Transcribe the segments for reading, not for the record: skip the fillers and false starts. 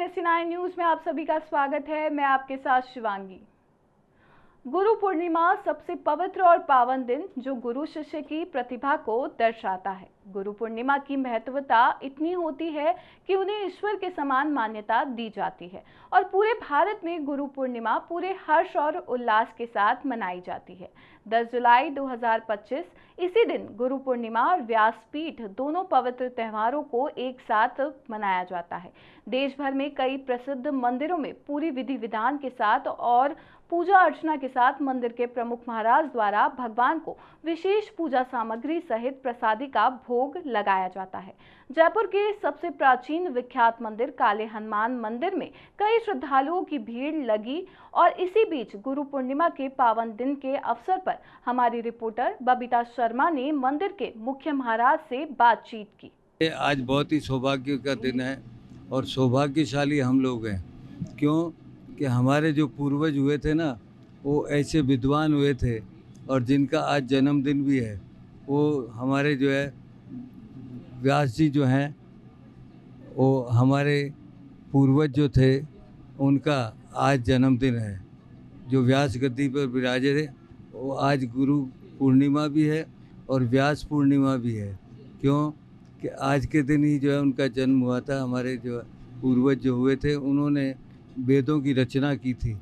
NSC9 news में आप सभी का स्वागत है। मैं आपके साथ शिवांगी। गुरु पूर्णिमा सबसे पवित्र और पावन दिन जो गुरु शिष्य की प्रतिभा को दर्शाता है। गुरु पूर्णिमा की महत्वता इतनी होती है कि उन्हें ईश्वर के समान मान्यता दी जाती है और पूरे भारत में गुरु पूर्णिमा पूरे हर्ष और उल्लास के साथ मनाई जाती है। 10 जुलाई 2025 इसी दिन गुरु पूर्णिमा और व्यासपीठ दोनों पवित्र त्योहारों को एक साथ मनाया जाता है। देश भर में कई प्रसिद्ध मंदिरों में पूरी विधि विधान के साथ और पूजा अर्चना के साथ मंदिर के प्रमुख महाराज द्वारा भगवान को विशेष पूजा सामग्री सहित प्रसादी का भोग लगाया जाता है। जयपुर के सबसे प्राचीन विख्यात मंदिर काले हनुमान मंदिर में कई श्रद्धालुओं की भीड़ लगी और इसी बीच गुरु पूर्णिमा के पावन दिन के अवसर पर हमारी रिपोर्टर बबीता शर्मा ने मंदिर के मुख्य महाराज से बातचीत की। आज बहुत ही सौभाग्य का दिन है और सौभाग्यशाली हम लोग हैं। क्यों कि हमारे जो पूर्वज हुए थे ना, वो ऐसे विद्वान हुए थे और जिनका आज जन्मदिन भी है। वो हमारे जो है व्यास जी जो हैं, वो हमारे पूर्वज जो थे उनका आज जन्मदिन है। जो व्यास गद्दी पर विराजे थे, वो आज गुरु पूर्णिमा भी है और व्यास पूर्णिमा भी है। क्यों कि आज के दिन ही जो है उनका जन्म हुआ था। हमारे जो पूर्वज जो हुए थे उन्होंने वेदों की रचना की थी।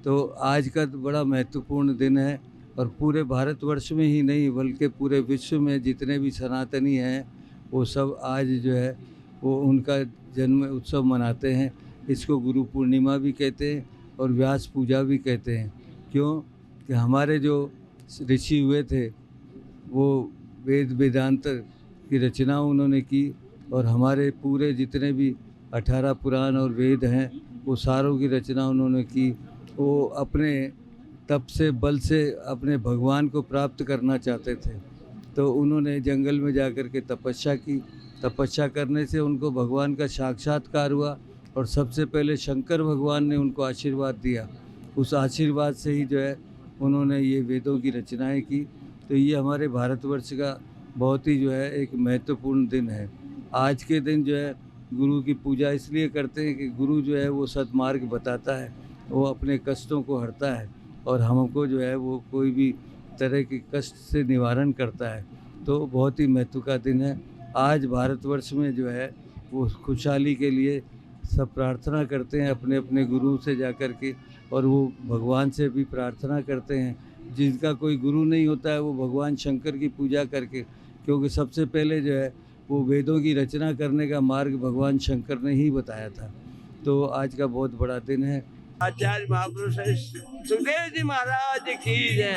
तो आज का बड़ा महत्वपूर्ण दिन है और पूरे भारतवर्ष में ही नहीं बल्कि पूरे विश्व में जितने भी सनातनी हैं वो सब आज जो है वो उनका जन्म उत्सव मनाते हैं। इसको गुरु पूर्णिमा भी कहते हैं और व्यास पूजा भी कहते हैं। क्यों कि हमारे जो ऋषि हुए थे वो वेद वेदांत की रचना उन्होंने की और हमारे पूरे जितने भी 18 पुराण और वेद हैं वो सारों की रचना उन्होंने की। वो अपने तप से बल से अपने भगवान को प्राप्त करना चाहते थे, तो उन्होंने जंगल में जाकर के तपस्या की। तपस्या करने से उनको भगवान का साक्षात्कार हुआ और सबसे पहले शंकर भगवान ने उनको आशीर्वाद दिया। उस आशीर्वाद से ही जो है उन्होंने ये वेदों की रचनाएं की। तो ये हमारे भारतवर्ष का बहुत ही जो है एक महत्वपूर्ण दिन है। आज के दिन जो है गुरु की पूजा इसलिए करते हैं कि गुरु जो है वो सद्मार्ग बताता है, वो अपने कष्टों को हरता है और हमको जो है वो कोई भी तरह के कष्ट से निवारण करता है। तो बहुत ही महत्व का दिन है। आज भारतवर्ष में जो है वो खुशहाली के लिए सब प्रार्थना करते हैं अपने अपने गुरु से जा कर के, और वो भगवान से भी प्रार्थना करते हैं। जिनका कोई गुरु नहीं होता है वो भगवान शंकर की पूजा करके, क्योंकि सबसे पहले जो है वो वेदों की रचना करने का मार्ग भगवान शंकर ने ही बताया था। तो आज का बहुत बड़ा दिन है। आचार्य महापुरुष सुखदेव जी महाराज की जय।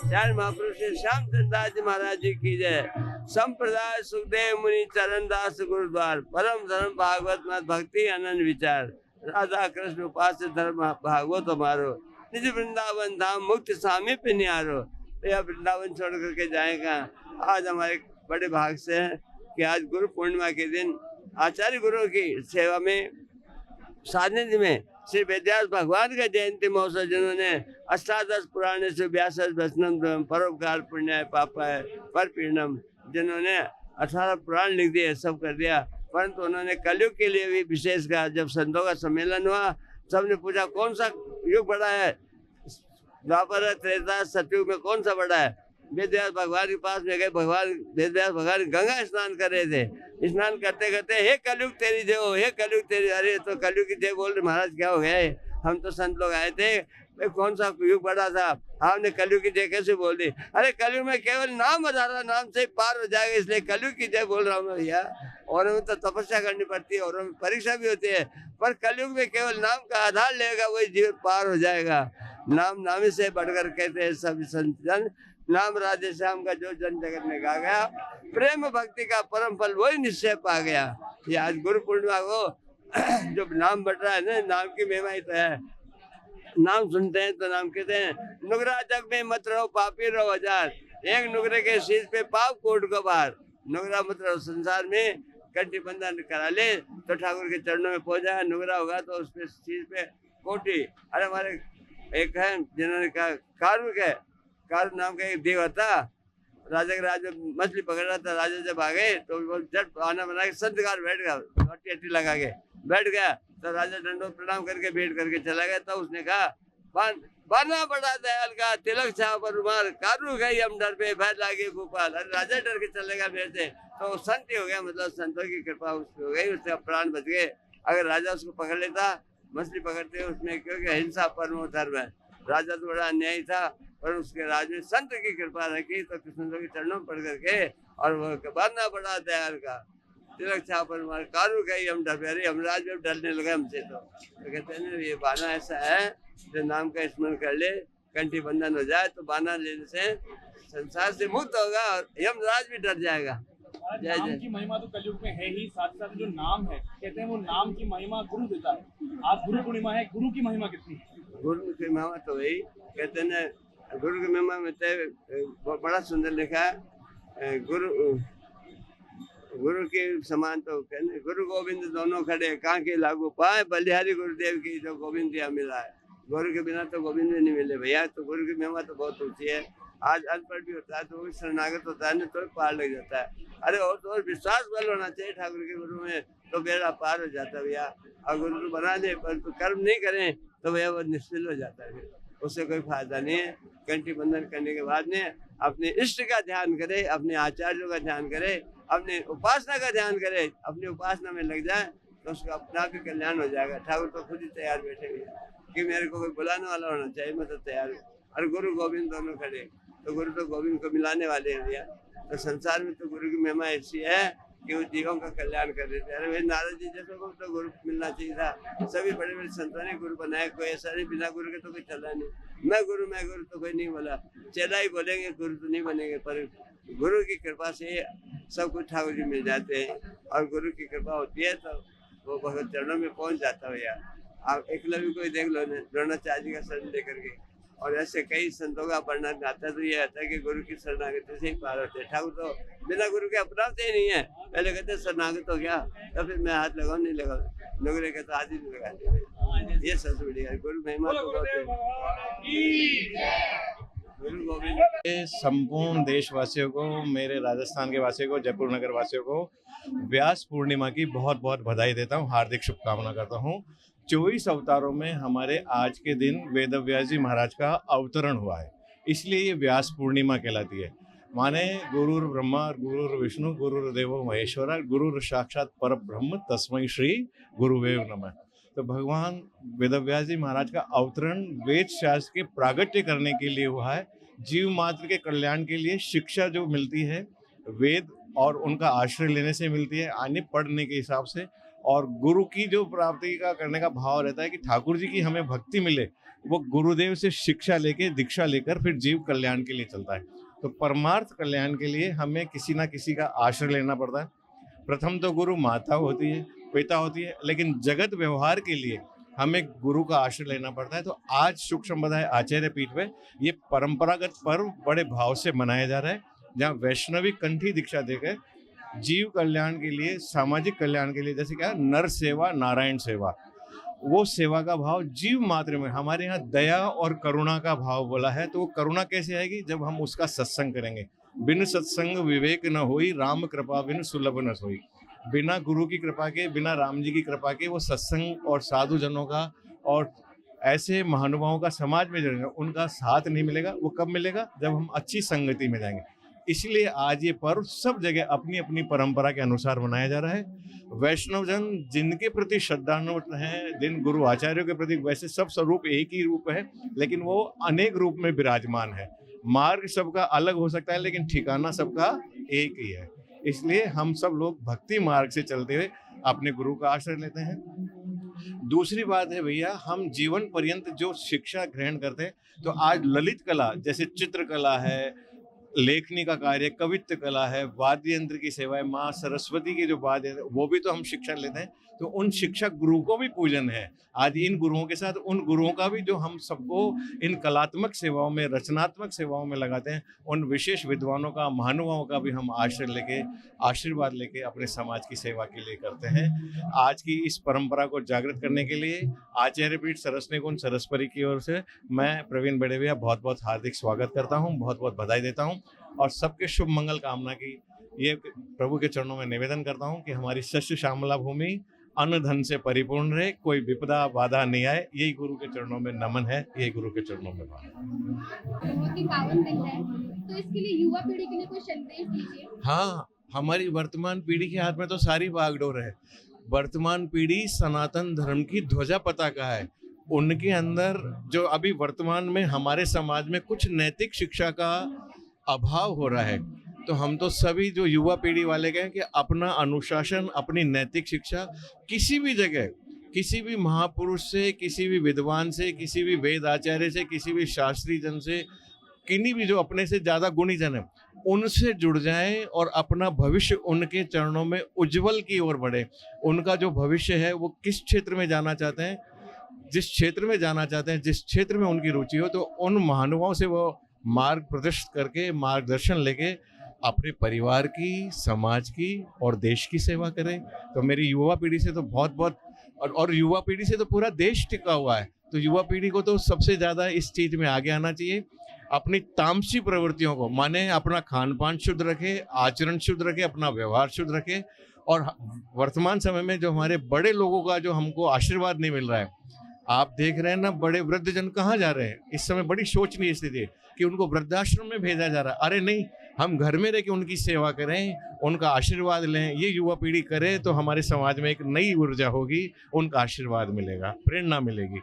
आचार्य महापुरुष श्यामचंद्र जी महाराज जी की जय। संप्रदाय सुखदेव मुनि चरण दास गुरुद्वार परम धर्म भागवत मत भक्ति अनंत विचार राधा कृष्ण उपास धर्म भागवत हमारो निज वृंदावन धाम मुक्त स्वामी पे निहारो। यह वृंदावन छोड़ करके जाएगा। आज हमारे बड़े भाग से है कि आज गुरु पूर्णिमा के दिन आचार्य गुरु की सेवा में सानिध्य में श्री वेदव्यास भगवान का जयंती महोत्सव, जिन्होंने अष्टादश पुराण से व्यास वचनम परोपकार पुण्य पापाय पर पीड़नम, जिन्होंने 18 पुराण लिख दिए, सब कर दिया। परंतु उन्होंने कलयुग के लिए भी विशेष कहा। जब संतों का सम्मेलन हुआ, सबने पूछा कौन सा युग बड़ा है, द्वापर त्रेता सतयुग में कौन सा बड़ा है। वेदव्यास भगवान के पास में गए। भगवान वेदव्यास भगवान गंगा स्नान कर रहे थे। स्नान करते करते हे कलयुग तेरी जय हो, हे कलयुग तेरी। अरे तो कलयुग की जय बोल रहे, महाराज क्या हो गए, हम तो संत लोग आए थे, कौन सा युग बड़ा था, आपने कलयुग की जय कैसे बोल दी। अरे कलयुग में केवल नाम आधार, नाम से पार हो जाएगा, इसलिए कलयुग की जय बोल रहा हूँ मैं भैया। और में तो तपस्या करनी पड़ती है और में परीक्षा भी होती है, पर कलयुग में केवल नाम का आधार लेगा वही जीवन पार हो जाएगा। नाम नामी से बढ़कर कहते हैं सब संत जन, नाम राधे श्याम का जो जन जगत में गा गया, प्रेम भक्ति का परम फल वही निश्चय पा गया। ये आज गुरु पूर्णिमा को जो नाम बढ़ रहा है ना, नाम की महिमा ही तो है। नाम सुनते हैं तो नाम कहते हैं नुगरा जग में मत रहो पापी रहो हजार, एक नुगरे के शीश पे पाप कोट को बाहर। नुगरा मत रहो, संसार में कंठी बंधन करा ले तो ठाकुर के चरणों में पहुंच जाए। नुगरा होगा तो उसपे शीश पे कोटी। अरे हमारे एक है जिन्होंने कहा कार्मिक है, कार्मिक नाम का एक देवता राजा के राज मछली पकड़ रहा था। राजा जब आ गए तो वो झट बहाना बना के संतकार बैठ गया, अट्टी लगा के बैठ गया। तो राजा दंडोत प्रणाम करके भेंट करके चला गया। तो उसने कहा बाना बड़ा दयाल का, तिलक छाप पर रुमाल, कारू गई हम डर पे, भय लागे गोपाल। अरे राजा डर के चलेगा मेरे से, तो संत ही हो गया, मतलब संतों की कृपा उस पर हो गई, उसका प्राण बच गए। अगर राजा उसको पकड़ लेता, मछली पकड़ते उसमें, क्योंकि हिंसा परमो धर्म है, राजा तो बड़ा अन्यायी था, पर उसके राज में संत की कृपा रखी, तो कृष्ण के चरणों में पड़ करके, और वो बाना बड़ा दयाल का, तिलक छाप पर रुमाल, कारू गई हम डर पे। अरे यमराज भी डरने लगे हमसे। तो कहते हैं ये बाना ऐसा है, जो नाम का स्मरण कर ले, कंठी बंधन हो जाए, तो बाना लेने से संसार से मुक्त होगा और यमराज भी डर जाएगा। जय नाम जय। की महिमा तो कलयुग में है ही, साथ साथ जो नाम है, कहते हैं वो नाम की महिमा गुरु देता है। आज गुरु पूर्णिमा है, गुरु की महिमा कितनी है? गुरु की महिमा तो वही कहते हैं ना, गुरु की महिमा में तो बड़ा सुंदर लिखा है, गुरु के समान तो कहने, गुरु गोविंद दोनों खड़े, कहाँ के लागू पाए, बलिहारी गुरुदेव की जो गोविंद दिया मिला है। गुरु के बिना तो गोविंद भी नहीं मिले भैया। तो गुरु की महिमा तो बहुत ऊंची है। आज अनपढ़ भी होता है तो वो भी शरणागत होता है ना, तो पार लग जाता है। अरे और तो और विश्वास बल होना चाहिए ठाकुर के गुरु में, तो बेड़ा पार हो जाता है भैया। और गुरु को बना दे पर तो कर्म नहीं करें, तो भैया वो निष्फल हो जाता है, उससे कोई फायदा नहीं है। कंठी बंधन करने के बाद में अपने इष्ट का ध्यान करे, अपने आचार्यों का ध्यान करे, अपने उपासना का ध्यान करे, अपनी उपासना में लग जाए, तो उसका अपना भी कल्याण हो जाएगा। ठाकुर तो खुद ही तैयार बैठे हुए कि मेरे को कोई बुलाने वाला होना चाहिए, मैं तो तैयार हूँ। और गुरु गोविंद दोनों खड़े, तो गुरु तो गोविंद को मिलाने वाले हैं भैया। तो संसार में तो गुरु की महिमा ऐसी है कि वो जीवों का कल्याण कर देते हैं। अरे भाई नारद जी जैसे को तो गुरु मिलना चाहिए था। सभी बड़े बड़े संतों ने गुरु बनाया, कोई ऐसा नहीं बिना गुरु के तो कोई चला नहीं। मैं गुरु तो कोई नहीं बोला, चेला ही बोलेंगे, गुरु तो नहीं बनेंगे। पर गुरु की कृपा से सब कुछ ठाकुर जी मिल जाते हैं, और गुरु की कृपा होती है तो वो भगवत चरणों में पहुंच जाता है भैया। आप एकलव्य को ही देख लो, द्रोणाचार्य जी का शरण लेकर के, और ऐसे कई संतों का वर्णन आता है, तो ये आता है कि गुरु की शरणागति से ही पार होते हैं। ठाकुर तो बिना गुरु के अपनाते ही नहीं है। पहले कहते शरणागत हो गया, तो फिर मैं हाथ लगाऊं नहीं लगाऊं, लोग कहते हाथ ही नहीं लगाते। ये सबसे बड़ी है गुरु महिमा तो बहुत है। गुरु गोविंद। संपूर्ण देशवासियों को, मेरे राजस्थान के वासियों को, जयपुर नगर वासियों को व्यास पूर्णिमा की बहुत बहुत बधाई देता हूँ, हार्दिक शुभकामना करता हूँ। 24 अवतारों में हमारे आज के दिन वेदव्यास जी महाराज का अवतरण हुआ है, इसलिए ये व्यास पूर्णिमा कहलाती है। माने गुरुर ब्रह्मा, गुरुर विष्णु, गुरुर देवो महेश्वरा, गुरुर साक्षात पर ब्रह्म, तस्मै श्री गुरुवेव नमः। तो भगवान वेदव्यास जी महाराज का अवतरण वेद शास्त्र के प्रागट्य करने के लिए हुआ है। जीव मात्र के कल्याण के लिए शिक्षा जो मिलती है वेद और उनका आश्रय लेने से मिलती है, आने पढ़ने के हिसाब से, और गुरु की जो प्राप्ति का करने का भाव रहता है कि ठाकुर जी की हमें भक्ति मिले, वो गुरुदेव से शिक्षा लेके, दीक्षा लेकर फिर जीव कल्याण के लिए चलता है। तो परमार्थ कल्याण के लिए हमें किसी ना किसी का आश्रय लेना पड़ता है। प्रथम तो गुरु माता होती है, पिता होती है, लेकिन जगत व्यवहार के लिए हमें गुरु का आश्रय लेना पड़ता है। तो आज सुख संप्रदाय आचार्य पीठ में ये परंपरागत पर्व बड़े भाव से मनाया जा रहा है, जहाँ वैष्णवी कंठी दीक्षा देकर जीव कल्याण के लिए, सामाजिक कल्याण के लिए, जैसे क्या नर सेवा नारायण सेवा, वो सेवा का भाव जीव मात्र में, हमारे यहाँ दया और करुणा का भाव बोला है। तो वो करुणा कैसे आएगी? जब हम उसका सत्संग करेंगे। बिन सत्संग विवेक न होई, राम कृपा बिन सुलभ न सोई। बिना गुरु की कृपा के, बिना राम जी की कृपा के वो सत्संग और साधु जनों का और ऐसे महानुभावों का समाज में जुड़ेंगे, उनका साथ नहीं मिलेगा। वो कब मिलेगा? जब हम अच्छी संगति में जाएंगे। इसलिए आज ये पर्व सब जगह अपनी अपनी परंपरा के अनुसार मनाया जा रहा है। वैष्णव जन जिनके प्रति श्रद्धान्वित हैं, जिन गुरु आचार्यों के प्रति, वैसे सब स्वरूप एक ही रूप है, लेकिन वो अनेक रूप में विराजमान है। मार्ग सबका अलग हो सकता है, लेकिन ठिकाना सबका एक ही है। इसलिए हम सब लोग भक्ति मार्ग से चलते हुए अपने गुरु का आश्रय लेते हैं। दूसरी बात है भैया, हम जीवन पर्यंत जो शिक्षा ग्रहण करते हैं, तो आज ललित कला जैसे चित्रकला है, लेखनी का कार्य, कवित्व कला है, वाद्य यंत्र की सेवा है, माँ सरस्वती के जो वाद्य यंत्र, वो भी तो हम शिक्षा लेते हैं। तो उन शिक्षक गुरु को भी पूजन है। आज इन गुरुओं के साथ उन गुरुओं का भी, जो हम सबको इन कलात्मक सेवाओं में, रचनात्मक सेवाओं में लगाते हैं, उन विशेष विद्वानों का, महानुभावों का भी हम आश्रय लेके, आशीर्वाद लेके अपने समाज की सेवा के लिए करते हैं। आज की इस परंपरा को जागृत करने के लिए आचार्य पीठ सरस्वती कुंज सरस्वती की ओर से मैं प्रवीण बेड़ेविया बहुत बहुत हार्दिक स्वागत करता हूँ, बहुत बहुत बधाई देता हूँ, और सबके शुभ मंगल कामना की ये प्रभु के चरणों में निवेदन करता हूँ कि हमारी शस्य श्यामला भूमि अन्न धन से परिपूर्ण रहे, कोई विपदा बाधा नहीं आए। यही गुरु के चरणों में नमन है, यही गुरु के चरणों में भाव। बहुत ही पावन दिन है, तो इसके लिए युवा पीढ़ी के लिए कोई संदेश दीजिए। हाँ, हमारी वर्तमान पीढ़ी के हाथ में तो सारी बागडोर है। वर्तमान पीढ़ी सनातन धर्म की ध्वजा पताका है। उनके अंदर जो अभी वर्तमान में हमारे समाज में कुछ नैतिक शिक्षा का अभाव हो रहा है, तो हम तो सभी जो युवा पीढ़ी वाले कहें कि अपना अनुशासन, अपनी नैतिक शिक्षा किसी भी जगह, किसी भी महापुरुष से, किसी भी विद्वान से, किसी भी वेद आचार्य से, किसी भी शास्त्री जन से, किन्हीं भी जो अपने से ज़्यादा गुणी जन है, उनसे जुड़ जाएं और अपना भविष्य उनके चरणों में उज्जवल की ओर बढ़े। उनका जो भविष्य है वो किस क्षेत्र में जाना चाहते हैं, जिस क्षेत्र में जाना चाहते हैं, जिस क्षेत्र में उनकी रुचि हो, तो उन महानुभावों से वो मार्ग प्रदर्शित करके, मार्गदर्शन लेके अपने परिवार की, समाज की और देश की सेवा करें। तो मेरी युवा पीढ़ी से तो बहुत और युवा पीढ़ी से तो पूरा देश टिका हुआ है, तो युवा पीढ़ी को तो सबसे ज़्यादा इस चीज़ में आगे आना चाहिए। अपनी तामसी प्रवृत्तियों को माने, अपना खान पान शुद्ध रखे, आचरण शुद्ध रखे, अपना व्यवहार शुद्ध रखे। और वर्तमान समय में जो हमारे बड़े लोगों का जो हमको आशीर्वाद नहीं मिल रहा है, आप देख रहे हैं ना, बड़े वृद्धजन कहाँ जा रहे हैं। इस समय बड़ी शोचनीय स्थिति है कि उनको वृद्धाश्रम में भेजा जा रहा है। अरे नहीं, हम घर में रह के उनकी सेवा करें, उनका आशीर्वाद लें। ये युवा पीढ़ी करे तो हमारे समाज में एक नई ऊर्जा होगी, उनका आशीर्वाद मिलेगा, प्रेरणा मिलेगी।